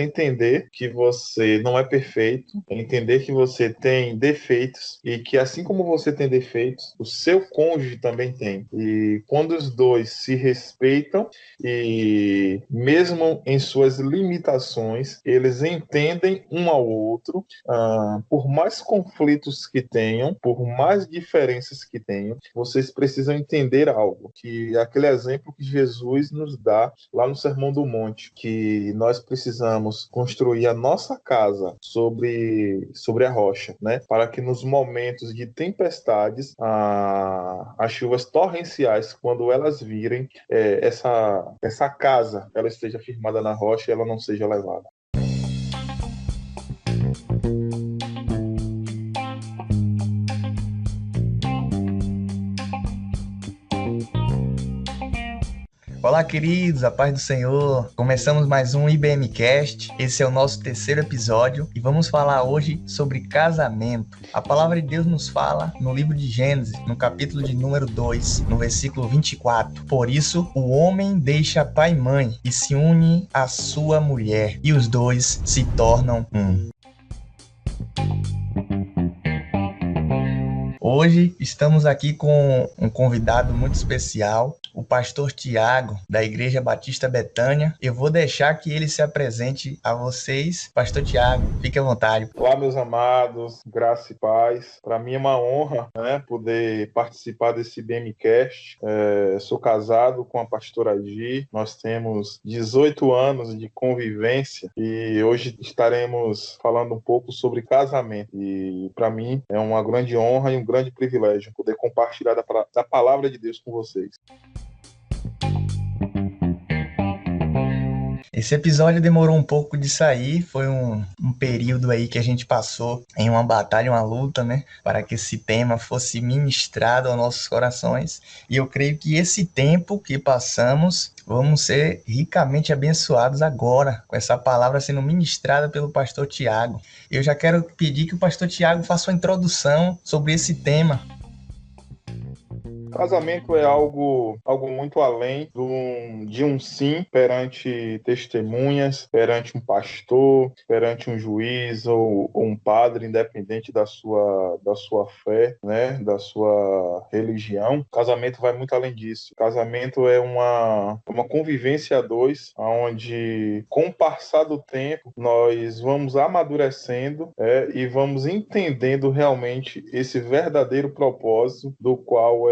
entender que você não é perfeito, entender que você tem defeitos e que assim como você tem defeitos, o seu cônjuge também tem. E quando os dois se respeitam e mesmo em suas limitações, eles entendem um ao outro, por mais conflitos que tenham, por mais diferenças que tenham, vocês precisam entender algo, que é aquele exemplo que Jesus nos dá lá no Sermão do Monte, que nós precisamos construir a nossa casa sobre a rocha, né? Para que nos momentos de tempestades, as chuvas torrenciais, quando elas virem, essa casa ela esteja firmada na rocha e ela não seja levada. Olá, queridos, a paz do Senhor. Começamos mais um IBMcast. Esse é o nosso terceiro episódio e vamos falar hoje sobre casamento. A palavra de Deus nos fala no livro de Gênesis, no capítulo de número 2, no versículo 24. Por isso, o homem deixa pai e mãe e se une à sua mulher, e os dois se tornam um. Hoje estamos aqui com um convidado muito especial, o pastor Tiago, da Igreja Batista Betânia. Eu vou deixar que ele se apresente a vocês. Pastor Tiago, fique à vontade. Olá, meus amados, graça e paz. Para mim é uma honra, né, poder participar desse BMcast. Sou casado com a pastora Gi. Nós temos 18 anos de convivência e hoje estaremos falando um pouco sobre casamento. E para mim é uma grande honra e um grande privilégio poder compartilhar da palavra de Deus com vocês. Esse episódio demorou um pouco de sair, foi um período aí que a gente passou em uma batalha, uma luta, né, para que esse tema fosse ministrado aos nossos corações. E eu creio que esse tempo que passamos, vamos ser ricamente abençoados agora, com essa palavra sendo ministrada pelo pastor Tiago. Eu já quero pedir que o pastor Tiago faça uma introdução sobre esse tema. Casamento é algo muito além de um sim perante testemunhas, perante um pastor, perante um juiz ou um padre, independente da sua fé, né, da sua religião. Casamento vai muito além disso. Casamento é uma convivência a dois, onde com o passar do tempo nós vamos amadurecendo e vamos entendendo realmente esse verdadeiro propósito do qual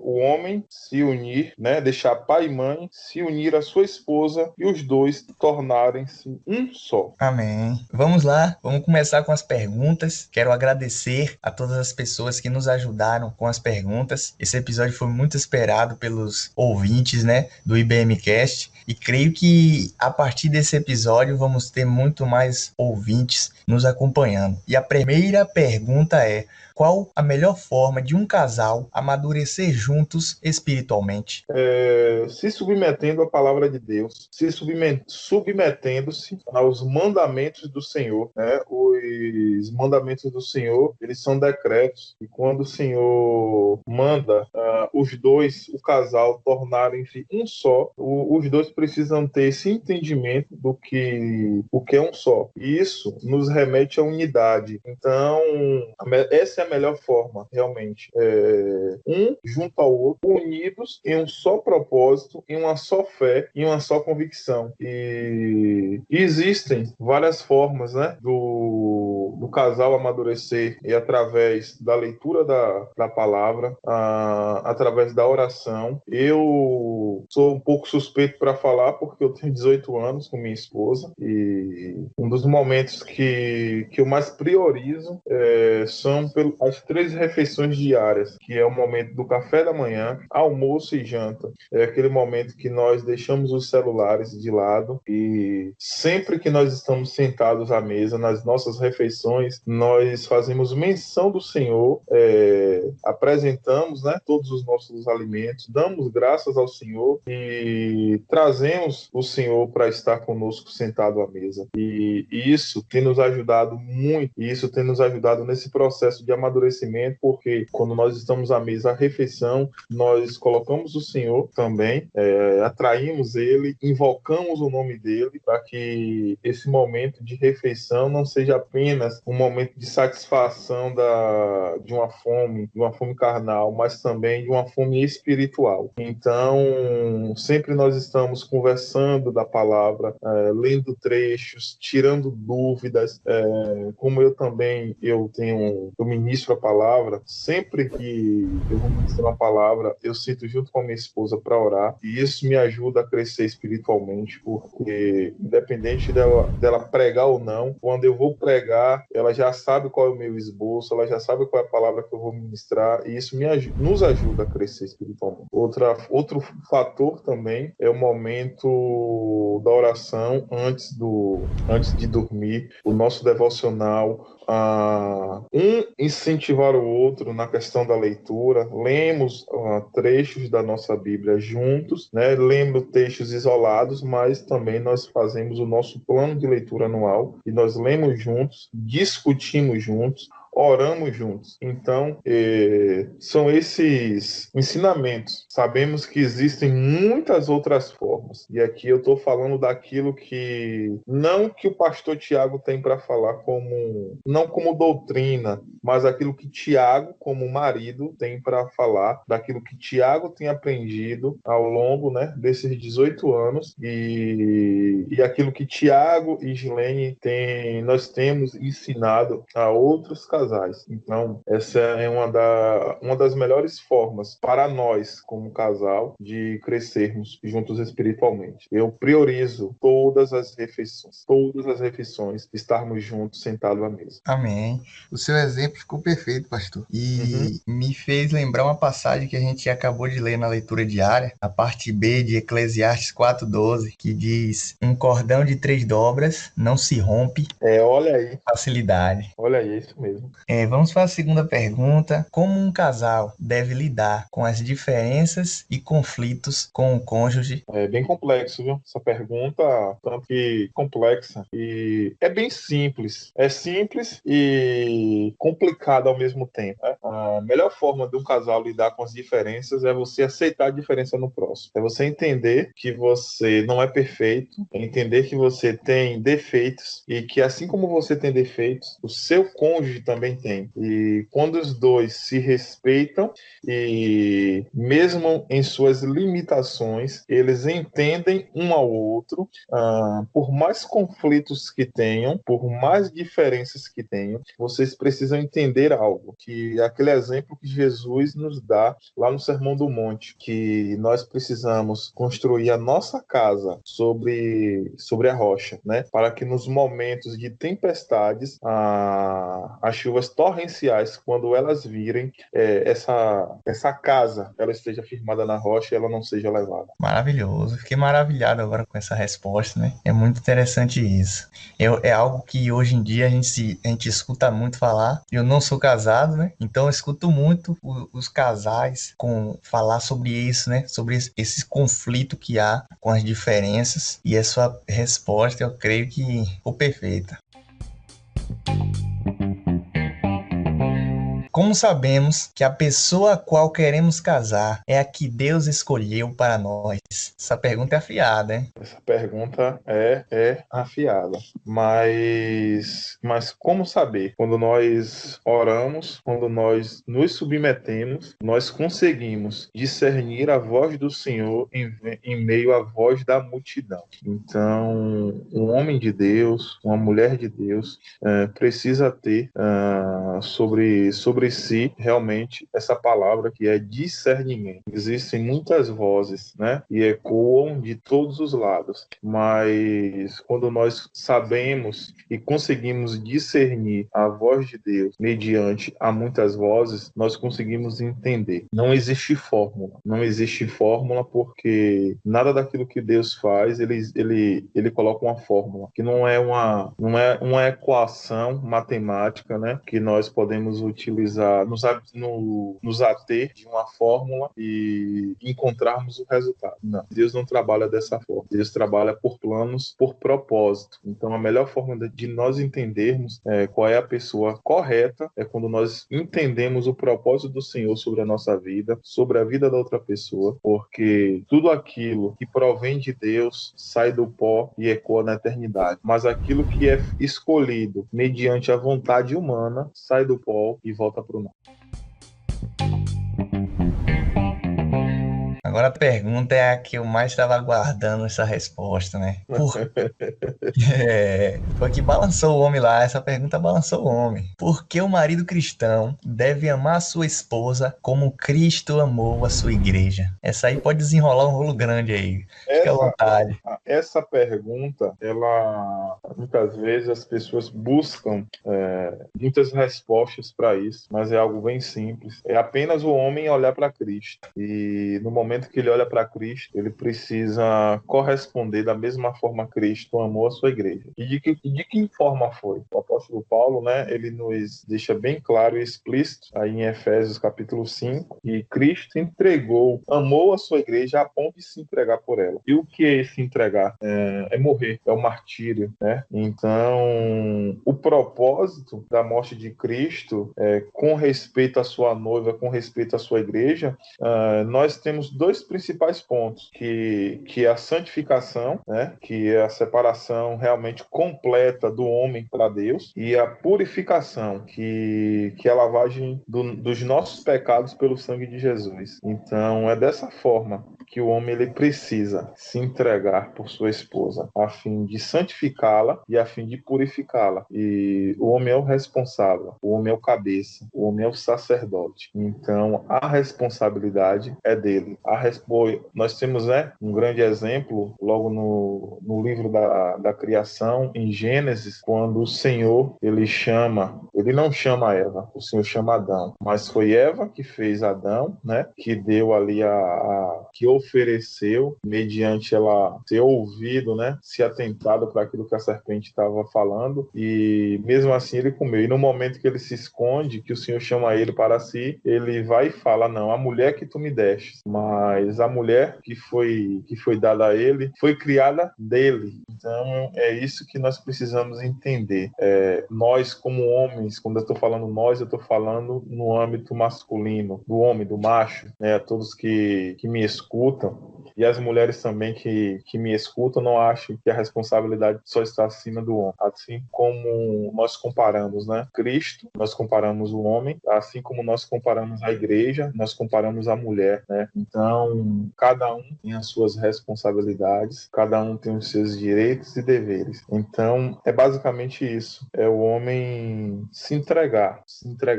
o homem se unir, né, deixar pai e mãe, se unir à sua esposa e os dois tornarem-se um só. Amém. Vamos lá, vamos começar com as perguntas. Quero agradecer a todas as pessoas que nos ajudaram com as perguntas. Esse episódio foi muito esperado pelos ouvintes, né, do IBMcast, e creio que a partir desse episódio vamos ter muito mais ouvintes nos acompanhando. E a primeira pergunta é: qual a melhor forma de um casal amadurecer juntos espiritualmente? Se submetendo à palavra de Deus, se submetendo-se aos mandamentos do Senhor, né? Os mandamentos do Senhor, eles são decretos, e quando o Senhor manda os dois, o casal, tornarem-se um só, os dois precisam ter esse entendimento do que o que é um só. E isso nos remete à unidade. Então, essa é a melhor forma, realmente. Um junto ao outro, unidos em um só propósito, em uma só fé, em uma só convicção. E existem várias formas, né, do casal amadurecer, e através da leitura da palavra, através da oração. Eu sou um pouco suspeito para falar, porque eu tenho 18 anos com minha esposa, e um dos momentos que eu mais priorizo são as 3 refeições diárias, que é o momento do café da manhã, almoço e janta. É aquele momento que nós deixamos os celulares de lado e sempre que nós estamos sentados à mesa, nas nossas refeições, nós fazemos menção do Senhor, apresentamos, né, todos os nossos alimentos, damos graças ao Senhor Senhor e trazemos o Senhor para estar conosco sentado à mesa. E isso tem nos ajudado muito, e isso tem nos ajudado nesse processo de amadurecimento, porque quando nós estamos à mesa, a refeição, nós colocamos o Senhor também, atraímos Ele, invocamos o nome dEle, para que esse momento de refeição não seja apenas um momento de satisfação de uma fome carnal, mas também de uma fome espiritual. Então, sempre nós estamos conversando da palavra, lendo trechos, tirando dúvidas, como eu ministro a palavra, sempre que eu vou ministrar uma palavra, eu sinto junto com a minha esposa para orar, e isso me ajuda a crescer espiritualmente, porque independente dela pregar ou não, quando eu vou pregar, ela já sabe qual é o meu esboço, ela já sabe qual é a palavra que eu vou ministrar, e isso nos ajuda a crescer espiritualmente. Outro fator também é o momento da oração antes de dormir, o nosso devocional, incentivar o outro na questão da leitura. Lemos trechos da nossa Bíblia juntos, né? Lemos textos isolados, mas também nós fazemos o nosso plano de leitura anual e nós lemos juntos, discutimos juntos, oramos juntos. Então, são esses ensinamentos. Sabemos que existem muitas outras formas. E aqui eu estou falando daquilo não que o pastor Tiago tem para falar não como doutrina, mas aquilo que Tiago, como marido, tem para falar, daquilo que Tiago tem aprendido ao longo, né, desses 18 anos e aquilo que Tiago e Gilene nós temos ensinado a outros casais. Então, essa é uma das melhores formas para nós, como casal, de crescermos juntos espiritualmente. Eu priorizo todas as refeições, estarmos juntos, sentados à mesa. Amém. O seu exemplo ficou perfeito, pastor. E me fez lembrar uma passagem que a gente acabou de ler na leitura diária, a parte B de Eclesiastes 4:12, que diz: um cordão de 3 dobras não se rompe. Olha aí. Facilidade. Olha aí, é isso mesmo. Vamos para a segunda pergunta. Como um casal deve lidar com as diferenças e conflitos com o cônjuge? É bem complexo, viu? Essa pergunta, tanto que complexa. E é bem simples. É simples e complicado ao mesmo tempo, né? A melhor forma de um casal lidar com as diferenças é você aceitar a diferença no próximo. É você entender que você não é perfeito, é entender que você tem defeitos e que assim como você tem defeitos, o seu cônjuge também tem. E quando os dois se respeitam e mesmo em suas limitações, eles entendem um ao outro, por mais conflitos que tenham, por mais diferenças que tenham, vocês precisam entender algo, que é aquele exemplo que Jesus nos dá lá no Sermão do Monte, que nós precisamos construir a nossa casa sobre a rocha, né? Para que nos momentos de tempestades, as chuvas torrenciais, quando elas virem, essa casa, ela esteja firmada na rocha e ela não seja levada. Maravilhoso. Fiquei maravilhado agora com essa resposta, né? É muito interessante isso. É algo que hoje em dia a gente escuta muito falar. Eu não sou casado, né? Então eu escuto muito os casais falar sobre isso, né? Sobre esse conflito que há com as diferenças. E a sua resposta, eu creio que ficou perfeita. Como sabemos que a pessoa a qual queremos casar é a que Deus escolheu para nós? Essa pergunta é afiada, hein? Essa pergunta é afiada. Mas como saber? Quando nós oramos, quando nós nos submetemos, nós conseguimos discernir a voz do Senhor em meio à voz da multidão. Então, um homem de Deus, uma mulher de Deus, precisa ter sobre si realmente essa palavra que é discernimento. Existem muitas vozes, né? E ecoam de todos os lados, mas quando nós sabemos e conseguimos discernir a voz de Deus mediante a muitas vozes, nós conseguimos entender. Não existe fórmula porque nada daquilo que Deus faz, ele coloca uma fórmula, que não é uma equação matemática, né? Que nós podemos utilizar precisa nos ater de uma fórmula e encontrarmos o resultado. Não, Deus não trabalha dessa forma. Deus trabalha por planos, por propósito. Então, a melhor forma de nós entendermos qual é a pessoa correta é quando nós entendemos o propósito do Senhor sobre a nossa vida, sobre a vida da outra pessoa, porque tudo aquilo que provém de Deus sai do pó e ecoa na eternidade. Mas aquilo que é escolhido mediante a vontade humana sai do pó e volta para o nada. Agora a pergunta é a que eu mais estava aguardando essa resposta, né? Foi que balançou o homem lá, essa pergunta balançou o homem. Por que o marido cristão deve amar a sua esposa como Cristo amou a sua igreja? Essa aí pode desenrolar um rolo grande aí. Fique à vontade. Essa pergunta, muitas vezes as pessoas buscam muitas respostas para isso, mas é algo bem simples. É apenas o homem olhar para Cristo. E no momento que ele olha para Cristo, ele precisa corresponder da mesma forma que Cristo amou a sua igreja. E de que forma foi? O apóstolo Paulo, né, ele nos deixa bem claro e explícito aí em Efésios capítulo 5, que Cristo amou a sua igreja a ponto de se entregar por ela. E o que é se entregar? É morrer, é o martírio, né? Então, o propósito da morte de Cristo, com respeito à sua noiva, com respeito à sua igreja, nós temos dois principais pontos, que é a santificação, né? Que é a separação realmente completa do homem para Deus, e a purificação, que é a lavagem dos nossos pecados pelo sangue de Jesus. Então, é dessa forma que o homem ele precisa se entregar por sua esposa, a fim de santificá-la e a fim de purificá-la. E o homem é o responsável, o homem é o cabeça, o homem é o sacerdote. Então, a responsabilidade é dele. Nós temos um grande exemplo logo no livro da criação, em Gênesis, quando o Senhor ele não chama Eva, o Senhor chama Adão, mas foi Eva que fez Adão, né? Que deu ali que ofereceu, mediante ela ter ouvido, né, se atentado para aquilo que a serpente estava falando, e mesmo assim ele comeu. E no momento que ele se esconde, que o Senhor chama ele para si, ele vai e fala: não, a mulher que tu me deste, mas a mulher que foi dada a ele foi criada dele. Então é isso que nós precisamos entender. Nós como homens, quando eu estou falando nós, eu estou falando no âmbito masculino, do homem, do macho, né, a todos que me escutam, e as mulheres também que me escutam, não achem que a responsabilidade só está acima do homem. Assim como nós comparamos, né, Cristo, nós comparamos o homem, assim como nós comparamos a igreja, nós comparamos a mulher, né? Então, cada um tem as suas responsabilidades, cada um tem os seus direitos e deveres. Então, é basicamente isso. É o homem se entregar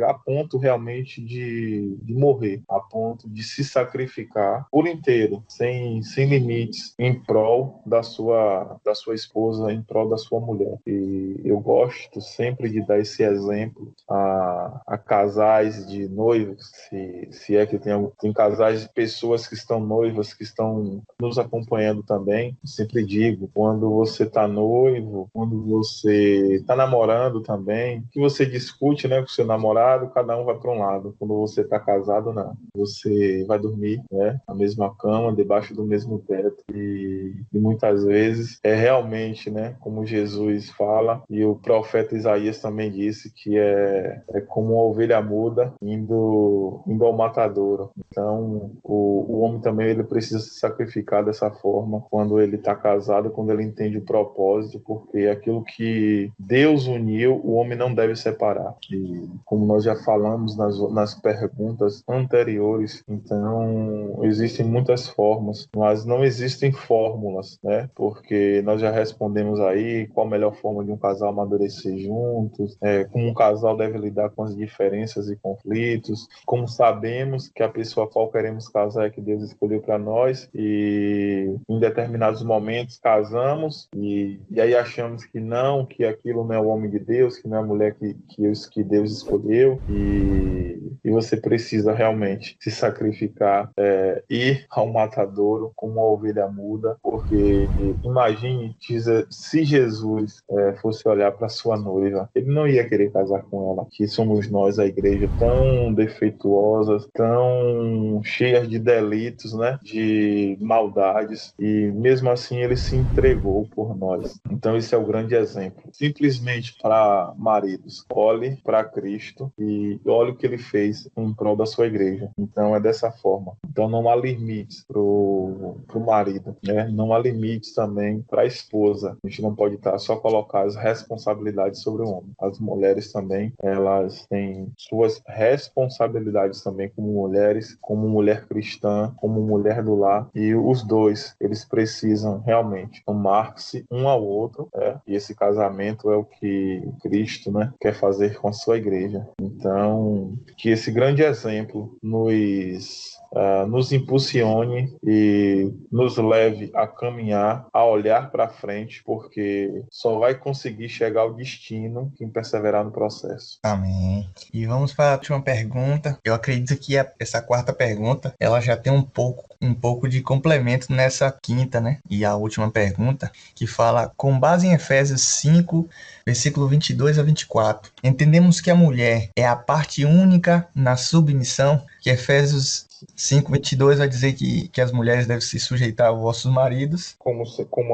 a ponto realmente de morrer, a ponto de se sacrificar por inteiro, sem limites, em prol da sua esposa, em prol da sua mulher. E eu gosto sempre de dar esse exemplo a casais de noivos, se é que tem casais de pessoas que estão noivas, que estão nos acompanhando também. Eu sempre digo, quando você está noivo, quando você está namorando também, que você discute, né, com seu namorado, cada um vai para um lado. Quando você está casado, não. Você vai dormir, né, na mesma cama, debaixo do mesmo teto, e muitas vezes é realmente, né, como Jesus fala, e o profeta Isaías também disse, que é como uma ovelha muda indo ao matadouro. Então, o homem também ele precisa se sacrificar dessa forma quando ele está casado, quando ele entende o propósito, porque aquilo que Deus uniu, o homem não deve separar. E como nós já falamos nas perguntas anteriores, então existem muitas formas, mas não existem fórmulas, né? Porque nós já respondemos aí qual a melhor forma de um casal amadurecer juntos, como um casal deve lidar com as diferenças e conflitos, como sabemos que a pessoa a qual queremos casar é que Deus escolheu para nós, e em determinados momentos casamos e aí achamos que não, que aquilo não é o homem de Deus, que não é a mulher que Deus escolheu, e você precisa realmente se sacrificar, ir ao matador choro, como uma ovelha muda, porque imagine se Jesus fosse olhar para sua noiva, ele não ia querer casar com ela, que somos nós, a igreja, tão defeituosas, tão cheias de delitos, né, de maldades, e mesmo assim ele se entregou por nós. Então esse é o grande exemplo. Simplesmente para maridos, olhe para Cristo e olhe o que ele fez em prol da sua igreja. Então é dessa forma. Então não há limites pro marido, né? Não há limites também para a esposa. A gente não pode só colocar as responsabilidades sobre o homem. As mulheres também, elas têm suas responsabilidades também como mulheres, como mulher cristã, como mulher do lar, e os dois, eles precisam realmente amar-se um ao outro, e esse casamento é o que Cristo, né, quer fazer com a sua igreja. Então, que esse grande exemplo nos impulsione e nos leve a caminhar, a olhar para frente, porque só vai conseguir chegar ao destino quem perseverar no processo. Amém. E vamos para a última pergunta. Eu acredito que essa quarta pergunta, ela já tem um pouco de complemento nessa quinta, né? E a última pergunta, que fala, com base em Efésios 5, versículo 22 a 24, entendemos que a mulher é a parte única na submissão, que Efésios 5:22 vai dizer que as mulheres devem se sujeitar aos vossos maridos como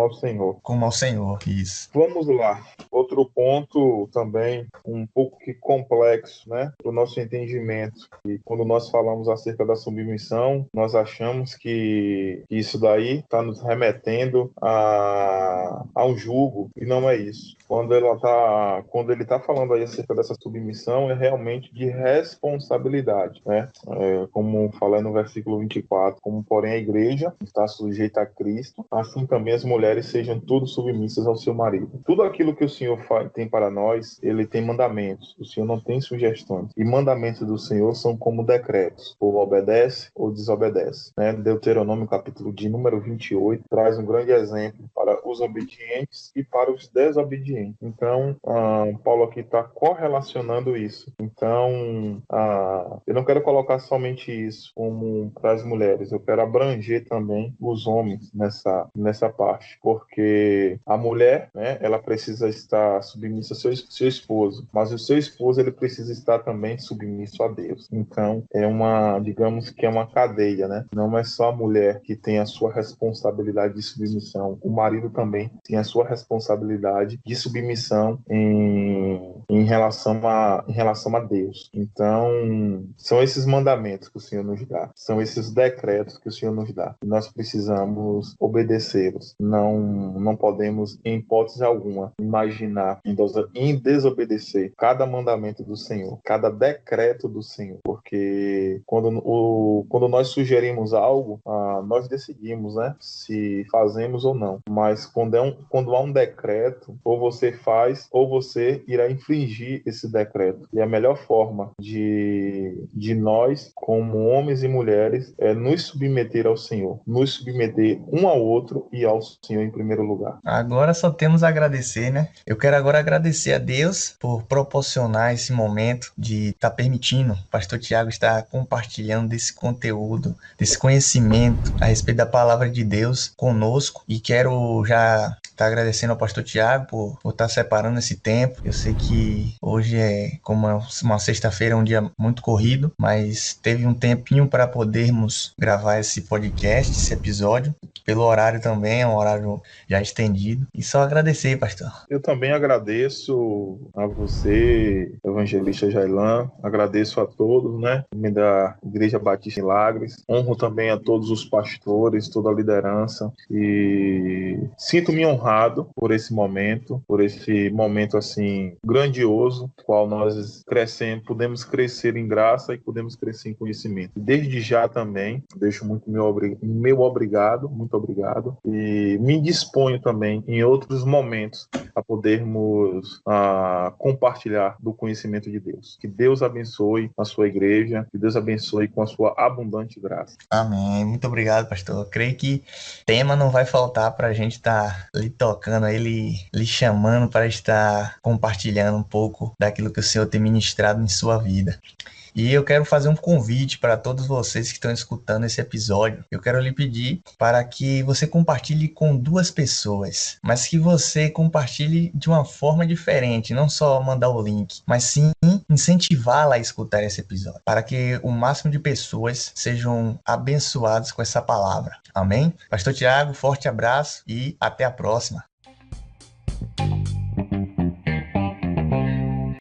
ao Senhor. Como ao Senhor, isso. Vamos lá. Outro ponto também um pouco que complexo, né, para o nosso entendimento. E quando nós falamos acerca da submissão, nós achamos que isso daí está nos remetendo a um jugo, e não é isso. Quando ele está falando aí acerca dessa submissão, é realmente de responsabilidade, né? Como falei no versículo 24, como porém a igreja está sujeita a Cristo, assim também as mulheres sejam tudo submissas ao seu marido. Tudo aquilo que o Senhor tem para nós, ele tem mandamentos. O Senhor não tem sugestões. E mandamentos do Senhor são como decretos. Ou obedece ou desobedece, né? Deuteronômio capítulo de número 28 traz um grande exemplo para os obedientes e para os desobedientes. Então, Paulo aqui está correlacionando isso. Então, eu não quero colocar somente isso como para as mulheres, eu quero abranger também os homens nessa parte, porque a mulher, né, ela precisa estar submissa ao seu esposo, mas o seu esposo, ele precisa estar também submisso a Deus. Então, digamos que é uma cadeia, né? Não é só a mulher que tem a sua responsabilidade de submissão, o marido também tem a sua responsabilidade de submissão em relação a Deus. Então, são esses mandamentos que o Senhor nos dá, são esses decretos que o Senhor nos dá. E nós precisamos obedecê-los. Não podemos, em hipótese alguma, imaginar em desobedecer cada mandamento do Senhor, cada decreto do Senhor, porque quando nós sugerimos algo, nós decidimos, né, se fazemos ou não. Mas quando há um decreto, ou você faz, ou você irá infringir esse decreto. E a melhor forma de nós, como homens e mulheres, é nos submeter ao Senhor, nos submeter um ao outro e ao Senhor em primeiro lugar. Agora só temos a agradecer, né? Eu quero agora agradecer a Deus por proporcionar esse momento de estar permitindo o pastor Tiago estar compartilhando desse conteúdo, desse conhecimento a respeito da palavra de Deus conosco, e quero já estar agradecendo ao pastor Tiago por estar separando esse tempo. Eu sei que hoje é como uma sexta-feira, um dia muito corrido, mas teve um tempinho para podermos gravar esse podcast, esse episódio. Pelo horário também, é um horário já estendido. E só agradecer, pastor. Eu também agradeço a você, evangelista Jailan, agradeço a todos, né, da Igreja Batista em Lagres, honro também a todos os pastores, toda a liderança, e sinto-me honrado por esse momento assim grandioso, qual nós podemos crescer em graça e podemos crescer em conhecimento. Desde já também deixo muito meu obrigado, muito obrigado, e me disponho também em outros momentos a podermos compartilhar do conhecimento de Deus. Que Deus abençoe a sua igreja, que Deus abençoe com a sua abundante graça. Amém. Muito obrigado, pastor. Eu creio que tema não vai faltar para a gente estar lhe tocando, lhe chamando para estar compartilhando um pouco daquilo que o Senhor tem ministrado em sua vida. E eu quero fazer um convite para todos vocês que estão escutando esse episódio. Eu quero lhe pedir para que você compartilhe com 2 pessoas, mas que você compartilhe de uma forma diferente, não só mandar o link, mas sim incentivá-la a escutar esse episódio, para que o máximo de pessoas sejam abençoadas com essa palavra. Amém? Pastor Tiago, forte abraço e até a próxima.